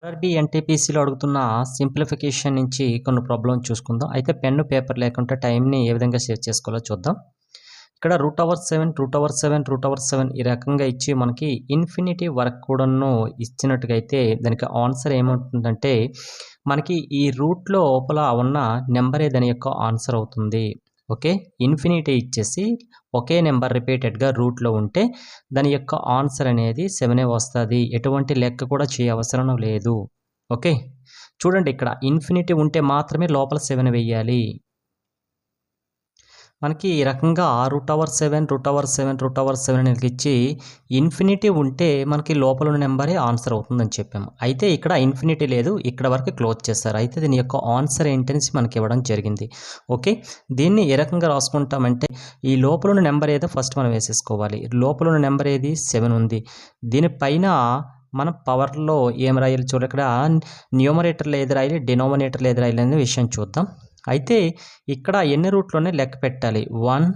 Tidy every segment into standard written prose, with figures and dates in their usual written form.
RRB, ఎన్‌టీపీసీలో అడుగుతున్న simplification నుంచి కొన్ని ప్రాబ్లమ్ చూసుకుందాం. అయితే పెన్ను, పేపర్ లేకుంటే టైంని ఏ విధంగా సేవ్ చేసుకోవాలో చూద్దాం. ఇక్కడ √7 ఈ రకంగా ఇచ్చి మనకి ఇన్ఫినిటీ వరకు కూడాను ఇచ్చినట్టుగైతే దానికి ఆన్సర్ ఏముంటుందంటే మనకి ఈ రూట్ లోపల ఉన్న నెంబరే దాని యొక్క ఆన్సర్ అవుతుంది. ఓకే. ఇన్ఫినిటీ ఇచ్చేసి ఒకే నెంబర్ రిపీటెడ్‌గా రూట్‌లో ఉంటే దాని యొక్క ఆన్సర్ అనేది 7 వస్తది. ఎటువంటి లెక్క కూడా చేయవసరం లేదు. ఓకే. చూడండి ఇక్కడ ఇన్ఫినిటీ ఉంటే మాత్రమే లోపల 7 వెయ్యాలి. మనకి ఈ రకంగా √7 అనేది ఇచ్చి ఇన్ఫినిటీ ఉంటే మనకి లోపల ఉన్న నెంబరే ఆన్సర్ అవుతుందని చెప్పాము. అయితే ఇక్కడ ఇన్ఫినిటీ లేదు. ఇక్కడ వరకు క్లోజ్ చేస్తారు. అయితే దీని యొక్క ఆన్సర్ ఏంటనేసి మనకి ఇవ్వడం జరిగింది. ఓకే. దీన్ని ఏ రకంగా రాసుకుంటామంటే ఈ లోపల ఉన్న నెంబర్ ఏదో ఫస్ట్ మనం వేసేసుకోవాలి. లోపల ఉన్న నెంబర్ ఏది 7 ఉంది. దీనిపైన మనం పవర్‌లో ఏం రాయాలి చూడండి, ఇక్కడ న్యూమరేటర్‌లో ఏది రాయాలి, డినామినేటర్‌లో ఏది రాయాలి అనే విషయం చూద్దాం. అయితే ఇక్కడ ఎన్ని రూట్‌లోనే లెక్క పెట్టాలి. 1,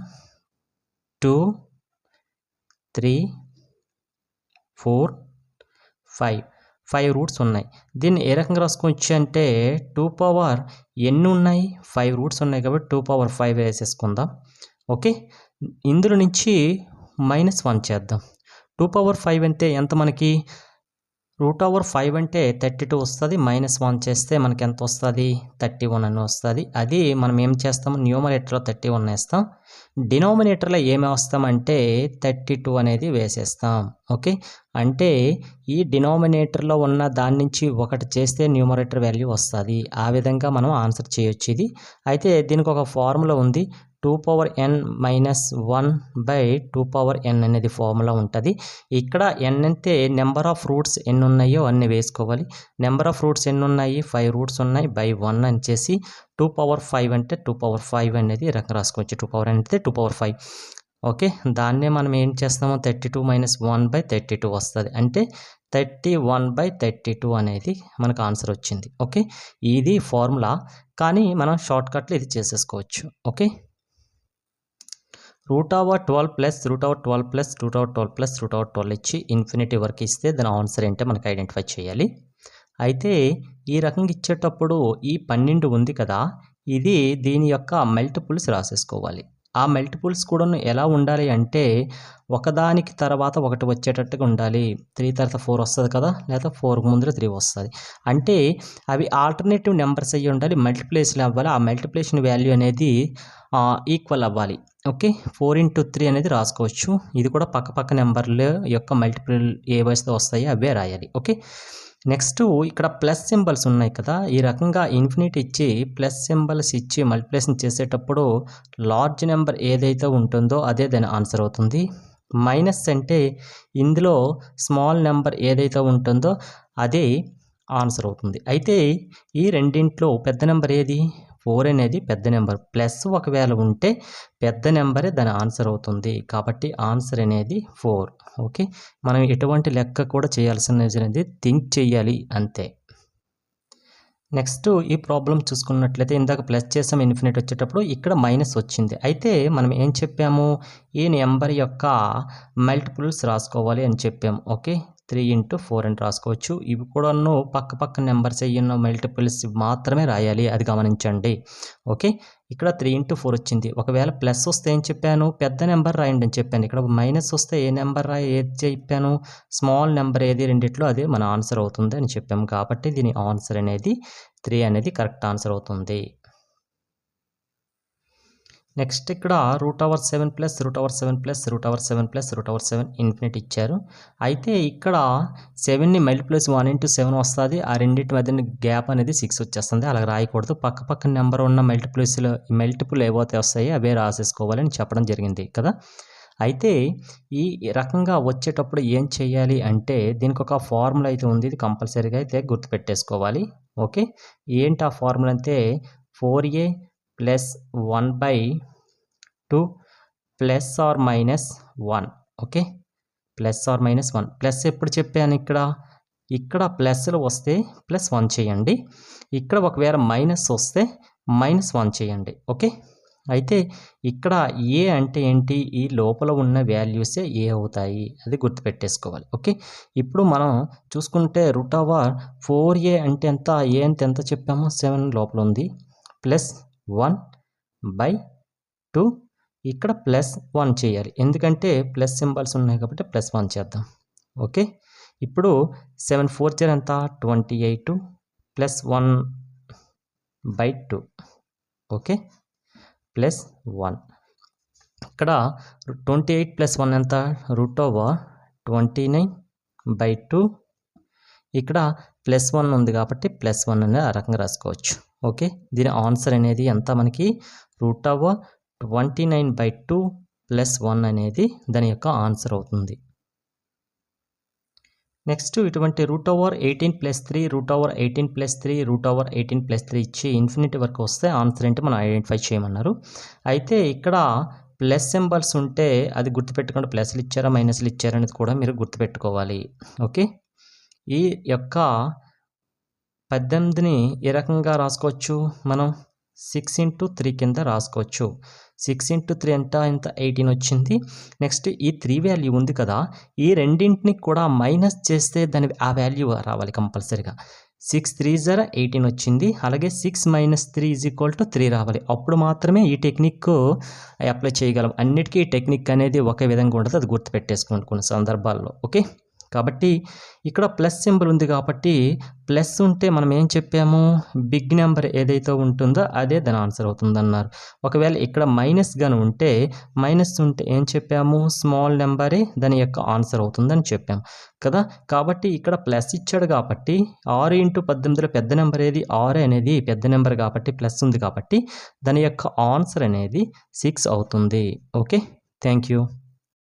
2, 3, 4, 5 రూట్స్ ఉన్నాయి. దీన్ని ఏ రకంగా రాసుకోవచ్చు అంటే 2 పవర్ ఎన్ని ఉన్నాయి, 5 రూట్స్ ఉన్నాయి కాబట్టి 2 పవర్ 5 వేసేసుకుందాం. ఓకే. ఇందులో నుంచి -1 చేద్దాం. 2 పవర్ 5 అంటే ఎంత మనకి, √5 అంటే 32 వస్తుంది. -1 చేస్తే మనకి ఎంత వస్తుంది, 31 అని వస్తుంది. అది మనం ఏం చేస్తాము, న్యూమరేటర్లో 31 వేస్తాం. డినామినేటర్లో ఏమి వేస్తామంటే 32 అనేది వేసేస్తాం. ఓకే. అంటే ఈ డినామినేటర్లో ఉన్న దాని నుంచి ఒకటి చేస్తే న్యూమరేటర్ వాల్యూ వస్తుంది. ఆ విధంగా మనం ఆన్సర్ చేయొచ్చు ఇది. అయితే దీనికి ఒక ఫార్ములా ఉంది. 2 పవర్ n - 1/2 పవర్ n అనేది ఫార్ములా ఉంటుంది. ఇక్కడ n అంటే నెంబర్ ఆఫ్ రూట్స్ ఎన్ని ఉన్నాయో అన్ని వేసుకోవాలి. నెంబర్ ఆఫ్ రూట్స్ ఎన్ని ఉన్నాయి, 5 రూట్స్ ఉన్నాయి. బై 1 అని చేసి 2 పవర్ 5 అంటే 2 పవర్ 5 అనేది రకం రాసుకోవచ్చు. 2 పవర్ n అంటే 2 పవర్ 5. ఓకే. దాన్నే మనం ఏం చేస్తాము, 32 - 1/32 వస్తుంది. అంటే 31/32 అనేది మనకు ఆన్సర్ వచ్చింది. ఓకే. ఇది ఫార్ములా, కానీ మనం షార్ట్కట్లో ఇది చేసేసుకోవచ్చు. ఓకే. √12 ఇచ్చి ఇన్ఫినిటీ వరకు ఇస్తే దాని ఆన్సర్ ఏంటో మనకు ఐడెంటిఫై చేయాలి. అయితే ఈ రకంగా ఇచ్చేటప్పుడు ఈ 12 ఉంది కదా, ఇది దీని యొక్క మల్టిపుల్స్ రాసేసుకోవాలి. ఆ మల్టిపుల్స్ కూడా ఎలా ఉండాలి అంటే ఒకదానికి తర్వాత ఒకటి వచ్చేటట్టుగా ఉండాలి. 3 తర్వాత 4 వస్తుంది కదా, లేదా 4 ముందర 3 వస్తుంది. అంటే అవి ఆల్టర్నేటివ్ నెంబర్స్ అయ్యి ఉండాలి, మల్టిప్లేషన్ అవ్వాలి. ఆ మల్టిప్లేషన్ వాల్యూ అనేది ఈక్వల్ అవ్వాలి. ఓకే. 4 × 3 అనేది రాసుకోవచ్చు. ఇది కూడా పక్క నెంబర్ల యొక్క మల్టిపుల్ ఏవైతే వస్తాయో అవే రాయాలి. ఓకే. నెక్స్ట్ ఇక్కడ ప్లస్ సింబల్స్ ఉన్నాయి కదా, ఈ రకంగా ఇన్ఫినిటీ ఇచ్చి ప్లస్ సింబల్స్ ఇచ్చి మల్టిప్లికేషన్ చేసేటప్పుడు లార్జ్ నెంబర్ ఏదైతే ఉంటుందో అదే దాని ఆన్సర్ అవుతుంది. మైనస్ అంటే ఇందులో స్మాల్ నెంబర్ ఏదైతే ఉంటుందో అదే ఆన్సర్ అవుతుంది. అయితే ఈ రెండింట్లో పెద్ద నెంబర్ ఏది, 4 అనేది పెద్ద నెంబర్. ప్లస్ ఒకవేళ ఉంటే పెద్ద నెంబరే దాని ఆన్సర్ అవుతుంది. కాబట్టి ఆన్సర్ అనేది 4. ఓకే. మనం ఎటువంటి లెక్క కూడా చేయాల్సినది థింక్ చేయాలి అంతే. నెక్స్ట్ ఈ ప్రాబ్లం చూసుకున్నట్లయితే ఇందాక ప్లస్ చేసాం, ఇన్ఫినిటీ వచ్చేటప్పుడు ఇక్కడ మైనస్ వచ్చింది. అయితే మనం ఏం చెప్పాము, ఈ నెంబర్ యొక్క మల్టిపుల్స్ రాసుకోవాలి అని చెప్పాము. ఓకే. 3 × 4 అని రాసుకోవచ్చు. ఇవి కూడాను పక్క నెంబర్స్ అయ్యున్న మల్టిపుల్స్ మాత్రమే రాయాలి, అది గమనించండి. ఓకే. ఇక్కడ 3 × 4 వచ్చింది. ఒకవేళ ప్లస్ వస్తే ఏం చెప్పాను, పెద్ద నెంబర్ రాయండి అని చెప్పాను. ఇక్కడ మైనస్ వస్తే ఏ నెంబర్ ఏది చెప్పాను, స్మాల్ నెంబర్ ఏది రెండిట్లో అదే మన ఆన్సర్ అవుతుంది అని చెప్పాము. కాబట్టి దీని ఆన్సర్ అనేది 3 అనేది కరెక్ట్ ఆన్సర్ అవుతుంది. నెక్స్ట్ ఇక్కడ √7 ఇన్ఫినిటీ ఇచ్చారు. అయితే ఇక్కడ 7ని మల్టిప్లస్ 1 × 7 వస్తుంది. ఆ రెండింటి మధ్య గ్యాప్ అనేది 6 వచ్చేస్తుంది. అలా రాయకూడదు. పక్క నెంబర్ ఉన్న మల్టిపుల్ ఏవైతే వస్తాయో అవే రాసేసుకోవాలి అని చెప్పడం జరిగింది కదా. అయితే ఈ రకంగా వచ్చేటప్పుడు ఏం చేయాలి అంటే దీనికి ఒక ఫార్ములా అయితే ఉంది. ఇది కంపల్సరీగా అయితే గుర్తుపెట్టేసుకోవాలి. ఓకే. ఏంటి ఆ ఫార్ములా అంటే 4a + 1/2 ± 1. ఓకే. ±1. ప్లస్ ఎప్పుడు చెప్పాను, ఇక్కడ ప్లస్లు వస్తే +1 చేయండి. ఇక్కడ ఒకవేళ మైనస్ వస్తే -1 చేయండి. ఓకే. అయితే ఇక్కడ ఏ అంటే ఏంటి? ఈ లోపల ఉన్న వాల్యూసే ఏ అవుతాయి. అది గుర్తుపెట్టేసుకోవాలి. ఓకే. ఇప్పుడు మనం చూసుకుంటే √4a అంటే ఎంత? ఏ అంటే ఎంత చెప్పాము? 7 లోపల ఉంది. ప్లస్ 1/2 ఇక్కడ ప్లస్ 1 చేయాలి. ఎందుకంటే ప్లస్ సింబల్స్ ఉన్నాయి కాబట్టి ప్లస్ 1 చేద్దాం. ఓకే. ఇప్పుడు 7 4 జా ఎంత? 28 ప్లస్ 1/2 ఓకే. ప్లస్ 1 ఇక్కడ 28 ప్లస్ 1 ఎంత? √29/2 ఇక్కడ ప్లస్ 1 ఉంది కాబట్టి ప్లస్ 1 అనేది ఆ రకంగా రాసుకోవచ్చు. ఓకే. దీని ఆన్సర్ అనేది ఎంత మనకి? √29/2 ప్లస్ 1 అనేది దాని యొక్క ఆన్సర్ అవుతుంది. నెక్స్ట్ ఇటువంటి √18+3 √18+3 √18+3 ఇచ్చి ఇన్ఫినిటీ వరకు వస్తే ఆన్సర్ ఏంటి మనం ఐడెంటిఫై చేయమన్నారు. అయితే ఇక్కడ ప్లస్ సింబల్స్ ఉంటే అది గుర్తుపెట్టుకోండి. ప్లస్లు ఇచ్చారా మైనస్లు ఇచ్చారా అనేది కూడా మీరు గుర్తుపెట్టుకోవాలి. ఓకే. ఈ యొక్క 18ని ఏ రకంగా రాసుకోవచ్చు మనం? 6×3 కింద రాసుకోవచ్చు. 6×3 ఎంత? 18 వచ్చింది. నెక్స్ట్ ఈ 3 వాల్యూ ఉంది కదా, ఈ రెండింటిని కూడా మైనస్ చేస్తే ఆ వాల్యూ రావాలి కంపల్సరీగా. 6 3 జా 18 వచ్చింది. అలాగే 6 - 3 = 3 రావాలి. అప్పుడు మాత్రమే ఈ టెక్నిక్ అప్లై చేయగలం. అన్నిటికీ ఈ టెక్నిక్ అనేది ఒకే విధంగా ఉండదు. అది గుర్తుపెట్టేసుకోండి కొన్ని సందర్భాల్లో. ఓకే. కాబట్టి ఇక్కడ ప్లస్ సింబల్ ఉంది కాబట్టి ప్లస్ ఉంటే మనం ఏం చెప్పాము? బిగ్ నెంబర్ ఏదైతే ఉంటుందో అదే దాని ఆన్సర్ అవుతుందన్నారు. ఒకవేళ ఇక్కడ మైనస్ గాని ఉంటే మైనస్ ఉంటే ఏం చెప్పాము? స్మాల్ నెంబరే దాని యొక్క ఆన్సర్ అవుతుందని చెప్పాము కదా. కాబట్టి ఇక్కడ ప్లస్ ఇచ్చాడు కాబట్టి 6×18లో పెద్ద నెంబర్ ఏది? 6 అనేది పెద్ద నెంబర్ కాబట్టి ప్లస్ ఉంది కాబట్టి దాని యొక్క ఆన్సర్ అనేది 6 అవుతుంది. ఓకే. Thank you.